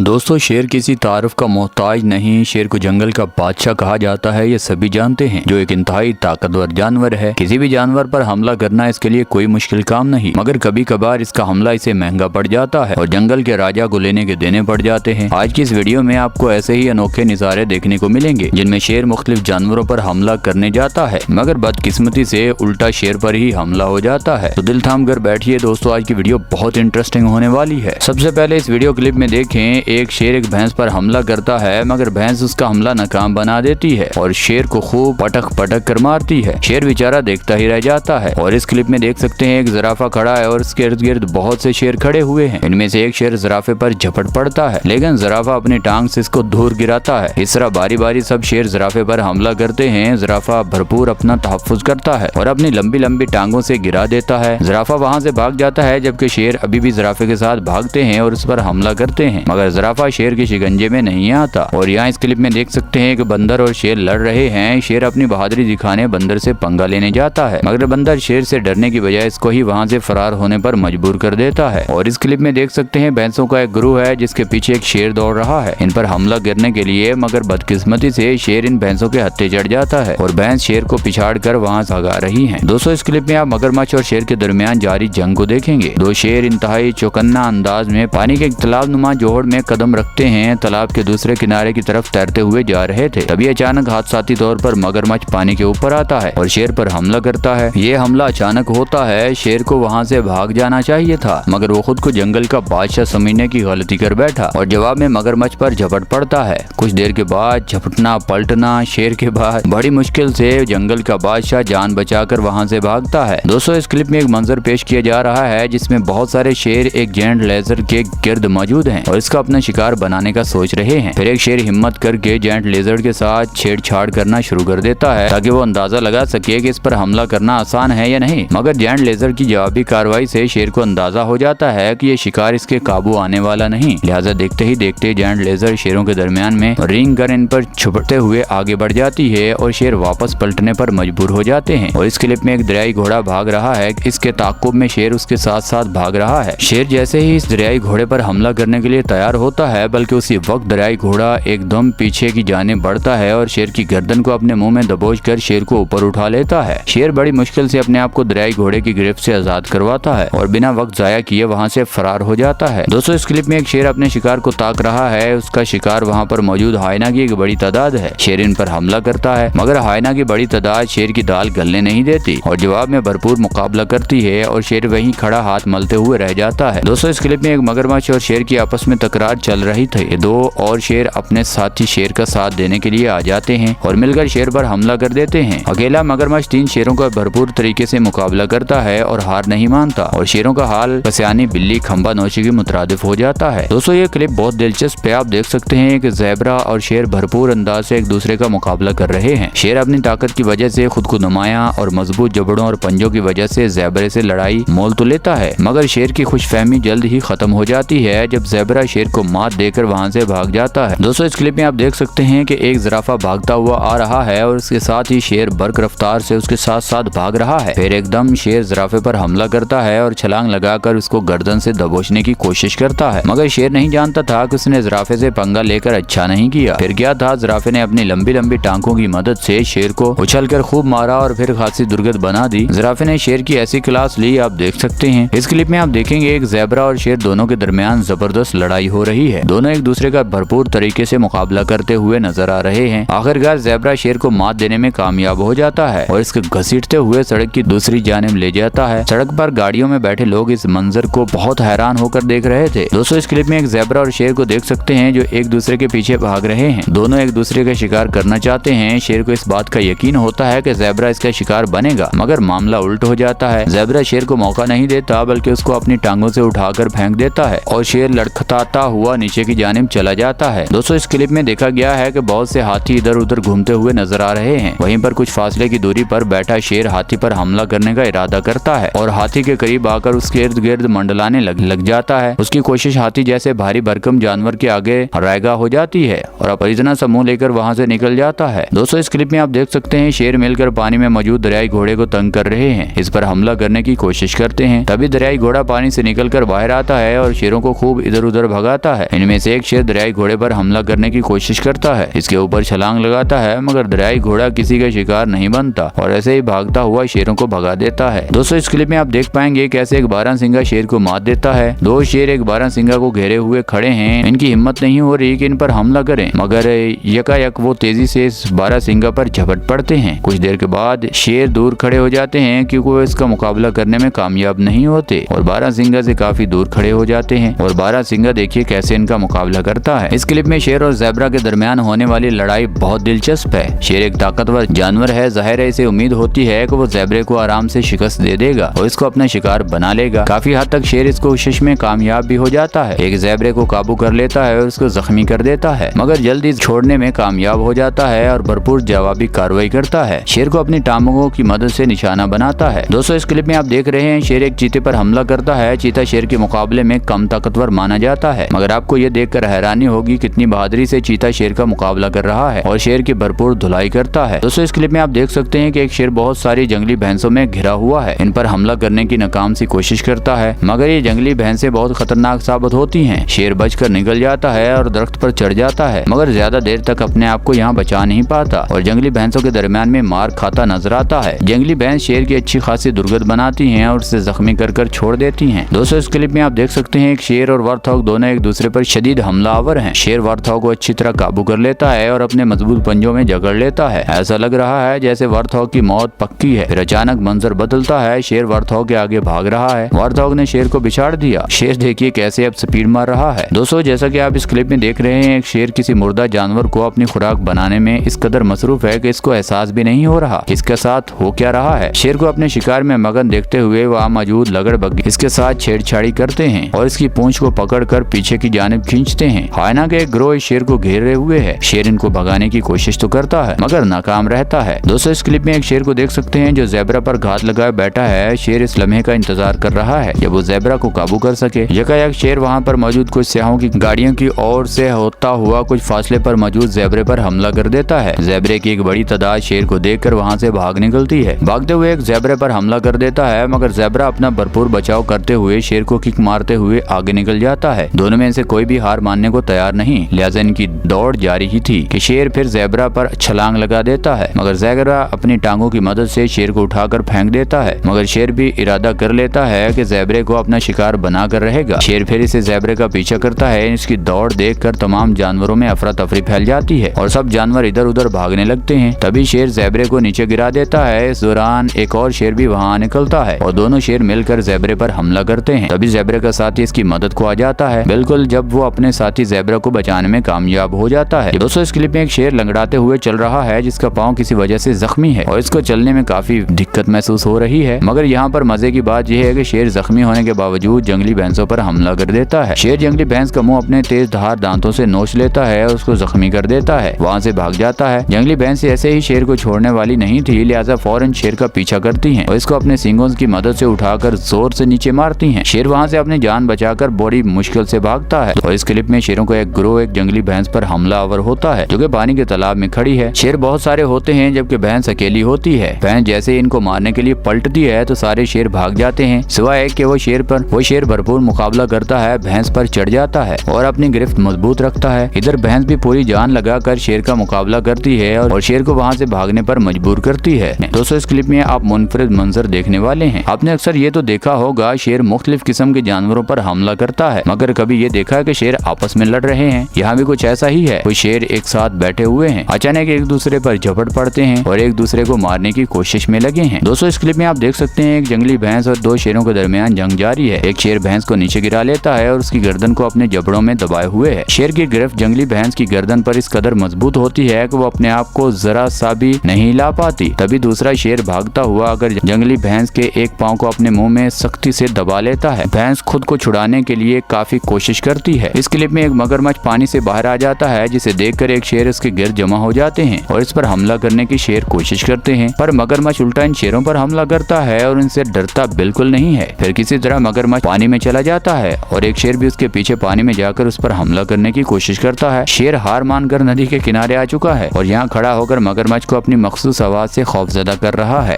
दोस्तों, शेर किसी तारुफ का मोहताज नहीं। शेर को जंगल का बादशाह कहा जाता है, ये सभी जानते हैं। जो एक इंतहाई ताकतवर जानवर है। किसी भी जानवर पर हमला करना इसके लिए कोई मुश्किल काम नहीं, मगर कभी कभार इसका हमला इसे महंगा पड़ जाता है और जंगल के राजा को लेने के देने पड़ जाते हैं। आज की इस वीडियो में आपको ऐसे ही अनोखे नज़ारे देखने को मिलेंगे जिनमें शेर मुख्तलिफ जानवरों पर हमला करने जाता है, मगर बदकिस्मती से उल्टा शेर पर ही हमला हो जाता है। तो दिल थाम कर बैठिए दोस्तों, आज की वीडियो बहुत इंटरेस्टिंग होने वाली है। सबसे पहले इस वीडियो क्लिप में देखें, एक शेर एक भैंस पर हमला करता है, मगर भैंस उसका हमला नाकाम बना देती है और शेर को खूब पटक पटक कर मारती है। शेर बेचारा देखता ही रह जाता है। और इस क्लिप में देख सकते हैं एक जिराफा खड़ा है और इसके इर्द गिर्द बहुत से शेर खड़े हुए हैं। इनमें से एक शेर जिराफे पर झपट पड़ता है, लेकिन जिराफा अपनी टांग से इसको दूर गिराता है। इस तरह बारी बारी सब शेर जिराफे पर हमला करते हैं। जिराफा भरपूर अपना तहफ्फुज करता है और अपनी लंबी लंबी टांगों से गिरा देता है। जिराफा वहाँ से भाग जाता है, जबकि शेर अभी भी जिराफे के साथ भागते हैं और उस पर हमला करते हैं, मगर जिराफा शेर के शिकंजे में नहीं आता। और यहाँ इस क्लिप में देख सकते हैं कि बंदर और शेर लड़ रहे हैं। शेर अपनी बहादुरी दिखाने बंदर से पंगा लेने जाता है, मगर बंदर शेर से डरने की बजाय इसको ही वहाँ से फरार होने पर मजबूर कर देता है। और इस क्लिप में देख सकते हैं भैंसों का एक ग्रुप है जिसके पीछे एक शेर दौड़ रहा है इन पर हमला करने के लिए, मगर बदकिस्मती से शेर इन भैंसों के हत्थे चढ़ जाता है और भैंस शेर को पिछाड़ कर वहाँ भगा रही है। दोस्तों, इस क्लिप में आप मगरमच्छ और शेर के दरमियान जारी जंग को देखेंगे। दो शेर इंतहाई चौकन्ना अंदाज में पानी के एक तालाब नुमा जोहड़ में कदम रखते हैं। तालाब के दूसरे किनारे की तरफ तैरते हुए जा रहे थे, तभी अचानक हादसाती तौर पर मगरमच्छ पानी के ऊपर आता है और शेर पर हमला करता है। ये हमला अचानक होता है। शेर को वहाँ से भाग जाना चाहिए था, मगर वो खुद को जंगल का बादशाह समझने की गलती कर बैठा और जवाब में मगरमच्छ पर झपट पड़ता है। कुछ देर के बाद झपटना पलटना शेर के बाद बड़ी मुश्किल से जंगल का बादशाह जान बचाकर वहाँ से भागता है। दोस्तों, इस क्लिप में एक मंजर पेश किया जा रहा है जिसमें बहुत सारे शेर एक जेंट लेजर के गिर्द मौजूद हैं और इसका अपना शिकार बनाने का सोच रहे हैं। फिर एक शेर हिम्मत करके जेंट लेजर के साथ छेड़छाड़ करना शुरू कर देता है ताकि वो अंदाजा लगा सके कि इस पर हमला करना आसान है या नहीं, मगर जेंट लेजर की जवाबी कार्रवाई से शेर को अंदाजा हो जाता है कि ये शिकार इसके काबू आने वाला नहीं। लिहाजा देखते ही देखते जेंट लेजर शेरों के दरमियान में रिंग कर इन पर छुपते हुए आगे बढ़ जाती है और शेर वापस पलटने पर मजबूर हो जाते हैं। और इस क्लिप में एक दरियाई घोड़ा भाग रहा है, इसके ताक़ुब में शेर उसके साथ साथ भाग रहा है। शेर जैसे ही इस दरियाई घोड़े पर हमला करने के लिए तैयार होता है, बल्कि उसी वक्त दरियाई घोड़ा एकदम पीछे की जानिब बढ़ता है और शेर की गर्दन को अपने मुंह में दबोच कर शेर को ऊपर उठा लेता है। शेर बड़ी मुश्किल से अपने आप को दरियाई घोड़े की गिरफ्त से आजाद करवाता है और बिना वक्त जाया किए वहाँ से फरार हो जाता है। दोस्तों, इस क्लिप में एक शेर अपने शिकार को ताक रहा है। उसका शिकार वहाँ पर मौजूद हाइना की एक बड़ी तादाद है। शेर इन पर हमला करता है, मगर हाइना की बड़ी तादाद शेर की दाल गलने नहीं देती और जवाब में भरपूर मुकाबला करती है और शेर वहीं खड़ा हाथ मलते हुए रह जाता है। दोस्तों, इस क्लिप में एक मगरमच्छ और शेर की आपस में तकरार चल रही थी। दो और शेर अपने साथी शेर का साथ देने के लिए आ जाते हैं और मिलकर शेर पर हमला कर देते हैं। अकेला मगरमच्छ 3 शेरों का भरपूर तरीके से मुकाबला करता है और हार नहीं मानता और शेरों का हाल पसियानी बिल्ली खंबा नोशी के मुतरादिफ हो जाता है। दोस्तों, ये क्लिप बहुत दिलचस्प है। आप देख सकते हैं कि ज़ेबरा और शेर भरपूर अंदाज से एक दूसरे का मुकाबला कर रहे हैं। शेर अपनी ताकत की वजह से खुद को नुमाया और मजबूत जबड़ों और पंजों की वजह से ज़ेबरे से लड़ाई मोल तो लेता है, मगर शेर की खुशफहमी जल्द ही खत्म हो जाती है जब ज़ेबरा शेर को मात देकर वहाँ से भाग जाता है। दोस्तों, इस क्लिप में आप देख सकते हैं कि एक जिराफा भागता हुआ आ रहा है और उसके साथ ही शेर बर्क रफ्तार से उसके साथ साथ भाग रहा है। फिर एकदम शेर जिराफे पर हमला करता है और छलांग लगाकर उसको गर्दन से दबोचने की कोशिश करता है, मगर शेर नहीं जानता था कि उसने जिराफे से पंगा लेकर अच्छा नहीं किया। फिर क्या था, जिराफे ने अपनी लंबी लंबी टांगों की मदद से शेर को उछलकर खूब मारा और फिर खासी दुर्गत बना दी। जिराफे ने शेर की ऐसी क्लास ली, आप देख सकते हैं। इस क्लिप में आप देखेंगे एक ज़ेबरा और शेर दोनों के दरमियान जबरदस्त लड़ाई हो रही है। दोनों एक दूसरे का भरपूर तरीके से मुकाबला करते हुए नजर आ रहे हैं। आखिरकार ज़ेबरा शेर को मात देने में कामयाब हो जाता है और इसके घसीटते हुए सड़क की दूसरी जानिब ले जाता है। सड़क पर गाड़ियों में बैठे लोग इस मंजर को बहुत हैरान होकर देख रहे थे। दोस्तों, इस क्लिप में एक ज़ेबरा और शेर को देख सकते हैं जो एक दूसरे के पीछे भाग रहे हैं। दोनों एक दूसरे का शिकार करना चाहते हैं। शेर को इस बात का यकीन होता है कि ज़ेबरा इसका शिकार बनेगा, मगर मामला उल्ट हो जाता है। ज़ेबरा शेर को मौका नहीं देता, बल्कि उसको अपनी टांगों से उठाकर फेंक देता है और शेर लड़खड़ाता हुआ नीचे की जानिब चला जाता है। दोस्तों, इस क्लिप में देखा गया है कि बहुत से हाथी इधर उधर घूमते हुए नजर आ रहे हैं। वहीं पर कुछ फासले की दूरी पर बैठा शेर हाथी पर हमला करने का इरादा करता है और हाथी के करीब आकर उसके इर्द गिर्द मंडलाने लग जाता है। उसकी कोशिश हाथी जैसे भारी भरकम जानवर के आगे रायगा हो जाती है और अपरिजना सा मुंह लेकर वहाँ से निकल जाता है। दोस्तों, इस क्लिप में आप देख सकते हैं शेर मिलकर पानी में मौजूद दरियाई घोड़े को तंग कर रहे हैं। इस पर हमला करने की कोशिश करते हैं। तभी दरियाई घोड़ा पानी से निकलकर बाहर आता है और शेरों को खूब इधर उधर भगाता करता है। इनमें से एक शेर दरियाई घोड़े पर हमला करने की कोशिश करता है, इसके ऊपर छलांग लगाता है, मगर दरियाई घोड़ा किसी का शिकार नहीं बनता और ऐसे ही भागता हुआ शेरों को भगा देता है। दोस्तों इस क्लिप में आप देख पाएंगे कैसे एक बारहसिंगा शेर को मार देता है। दो शेर एक बारहसिंगा को घेरे हुए खड़े हैं, इनकी हिम्मत नहीं हो रही कि इन पर हमला करें, मगर यकायक वो तेजी से इस बारहसिंगा पर झपट पड़ते हैं। कुछ देर के बाद शेर दूर खड़े हो जाते हैं क्योंकि वो इसका मुकाबला करने में कामयाब नहीं होते और बारहसिंगा से काफी दूर खड़े हो जाते हैं और बारहसिंगा देखिए कैसे इनका मुकाबला करता है। इस क्लिप में शेर और ज़ेब्रा के दरमियान होने वाली लड़ाई बहुत दिलचस्प है। शेर एक ताकतवर जानवर है, जाहिर है इसे उम्मीद होती है कि वो ज़ेब्रे को आराम से शिकस्त दे देगा और इसको अपना शिकार बना लेगा। काफी हद तक शेर इस कोशिश में कामयाब भी हो जाता है, एक ज़ेब्रे को काबू कर लेता है और उसको जख्मी कर देता है, मगर जल्दी छोड़ने में कामयाब हो जाता है और भरपूर जवाबी कार्रवाई करता है। शेर को अपनी टांगों की मदद से निशाना बनाता है। दोस्तों इस क्लिप में आप देख रहे हैं शेर एक चीते पर हमला करता है। चीता शेर के मुकाबले में कम ताकतवर माना जाता है, मगर आपको ये देखकर हैरानी होगी कितनी बहादुरी से चीता शेर का मुकाबला कर रहा है और शेर की भरपूर धुलाई करता है। दोस्तों इस क्लिप में आप देख सकते हैं कि एक शेर बहुत सारी जंगली भैंसों में घिरा हुआ है, इन पर हमला करने की नाकाम सी कोशिश करता है, मगर ये जंगली भैंसें बहुत खतरनाक साबित होती हैं। शेर बचकर निकल जाता है और दरख्त पर चढ़ जाता है, मगर ज्यादा देर तक अपने आप को यहाँ बचा नहीं पाता और जंगली भैंसों के दरमियान में मार खाता नजर आता है। जंगली भैंस शेर की अच्छी खासी दुर्गत बनाती हैं और उसे जख्मी कर छोड़ देती हैं। दोस्तों इस क्लिप में आप देख सकते हैं एक शेर और वार्थॉग दोनों एक दूसरे पर शदीद हमलावर हैं। शेर वार्थॉग को अच्छी तरह काबू कर लेता है और अपने मजबूत पंजों में जकड़ लेता है। ऐसा लग रहा है जैसे वार्थॉग की मौत पक्की है। फिर अचानक मंजर बदलता है, शेर वार्थॉग के आगे भाग रहा है। वार्थॉग ने शेर को बिछाड़ दिया। शेर देखिए कैसे अब स्पीड मार रहा है। दोस्तों जैसा कि आप इस क्लिप में देख रहे हैं, एक शेर किसी मुर्दा जानवर को अपनी खुराक बनाने में इस कदर मसरूफ है कि इसको एहसास भी नहीं हो रहा इसके साथ हो क्या रहा है। शेर को अपने शिकार में मगन देखते हुए वहाँ मौजूद लगड़बग्घे इसके साथ छेड़छाड़ी करते हैं और इसकी पूंछ को पकड़कर पीछे की जानिब खींचते हैं। हायना के एक गिरोह इस शेर को घेरे हुए है। शेर इनको भगाने की कोशिश तो करता है मगर नाकाम रहता है। दोस्तों इस क्लिप में एक शेर को देख सकते हैं जो ज़ेब्रा पर घात लगाए बैठा है। शेर इस लम्हे का इंतजार कर रहा है जब वो ज़ेब्रा को काबू कर सके। यकायक शेर वहाँ पर मौजूद कुछ सियाहों की गाड़ियों की ओर से होता हुआ कुछ फासले पर मौजूद ज़ेब्रे पर हमला कर देता है। ज़ेब्रे की एक बड़ी तादाद शेर को देखकर वहाँ से भाग निकलती है। भागते हुए एक ज़ेब्रे पर हमला कर देता है, मगर ज़ेब्रा अपना भरपूर बचाव करते हुए शेर को किक मारते हुए आगे निकल जाता है। दोनों में से कोई भी हार मानने को तैयार नहीं, लिहाजा इनकी दौड़ जारी ही थी कि शेर फिर ज़ेब्रा पर छलांग लगा देता है, मगर ज़ेब्रा अपनी टांगों की मदद से शेर को उठाकर फेंक देता है। मगर शेर भी इरादा कर लेता है कि ज़ेब्रे को अपना शिकार बना कर रहेगा। शेर फिर इसे ज़ेब्रे का पीछा करता है। इसकी दौड़ देखकर तमाम जानवरों में अफरा तफरी फैल जाती है और सब जानवर इधर उधर भागने लगते हैं। तभी शेर ज़ेब्रे को नीचे गिरा देता है। इस दौरान एक और शेर भी वहाँ निकलता है और दोनों शेर मिलकर ज़ेब्रे पर हमला करते हैं। तभी ज़ेब्रे का साथी इसकी मदद को आ जाता है, बिल्कुल जब वो अपने साथी ज़ेब्रा को बचाने में कामयाब हो जाता है। दोस्तों इस क्लिप में एक शेर लंगड़ाते हुए चल रहा है जिसका पाँव किसी वजह से जख्मी है और इसको चलने में काफी दिक्कत महसूस हो रही है। मगर यहाँ पर मजे की बात यह है कि शेर जख्मी होने के बावजूद जंगली भैंसों पर हमला कर देता है। शेर जंगली भैंस का मुंह अपने तेज धार दांतों से नोच लेता है और उसको जख्मी कर देता है, वहाँ से भाग जाता है। जंगली भैंस ऐसे ही शेर को छोड़ने वाली नहीं थी, लिहाजा फौरन शेर का पीछा करती हैं और इसको अपने सींगों की मदद से उठाकर जोर से नीचे मारती हैं। शेर वहाँ से अपनी जान बचाकर बड़ी मुश्किल से भागता है और इस क्लिप में शेरों का एक गिरोह एक जंगली भैंस पर हमलावर होता है जो कि पानी के तालाब में खड़ी है। शेर बहुत सारे होते हैं जबकि भैंस अकेली होती है। भैंस जैसे इनको मारने के लिए पलटती है तो सारे शेर भाग जाते हैं सिवाय एक कि वो शेर भरपूर मुकाबला करता है, भैंस पर चढ़ जाता है और अपनी गिरफ्त मजबूत रखता है। इधर भैंस भी पूरी जान लगाकर शेर का मुकाबला करती है और शेर को वहाँ से भागने पर मजबूर करती है। दोस्तों इस क्लिप में आप मुनफरिद मंजर देखने वाले हैं। आपने अक्सर ये तो देखा होगा शेर मुख्तलिफ किस्म के जानवरों पर हमला करता है, मगर कभी ये देखा है कि शेर आपस में लड़ रहे हैं। यहाँ भी कुछ ऐसा ही है, कुछ शेर एक साथ बैठे हुए हैं, अचानक एक दूसरे पर झपट पड़ते हैं और एक दूसरे को मारने की कोशिश में लगे हैं। दोस्तों इस क्लिप में आप देख सकते हैं एक जंगली भैंस और दो शेरों के दरमियान जंग जारी है। एक शेर भैंस को नीचे गिरा लेता है और उसकी गर्दन को अपने जबड़ों में दबाए हुए है। शेर की गिरफ्त जंगली भैंस की गर्दन पर इस कदर मजबूत होती है कि वो अपने आप को जरा सा भी नहीं हिला पाती। तभी दूसरा शेर भागता हुआ अगर जंगली भैंस के एक पाँव को अपने मुंह में सख्ती से दबा लेता है। भैंस खुद को छुड़ाने के लिए काफी कोशिश करती है। इस क्लिप में एक मगरमच्छ पानी से बाहर आ जाता है जिसे देखकर एक शेर इसके गिर्द जमा हो जाते हैं और इस पर हमला करने की शेर कोशिश करते हैं, पर मगरमच्छ उल्टा इन शेरों पर हमला करता है और इनसे डरता बिल्कुल नहीं है। फिर किसी तरह मगरमच्छ पानी में चला जाता है और एक शेर भी उसके पीछे पानी में जाकर उस पर हमला करने की कोशिश करता है। शेर हार मानकर नदी के किनारे आ चुका है और यहाँ खड़ा होकर मगरमच्छ को अपनी मखसूस आवाज से खौफजदा कर रहा है।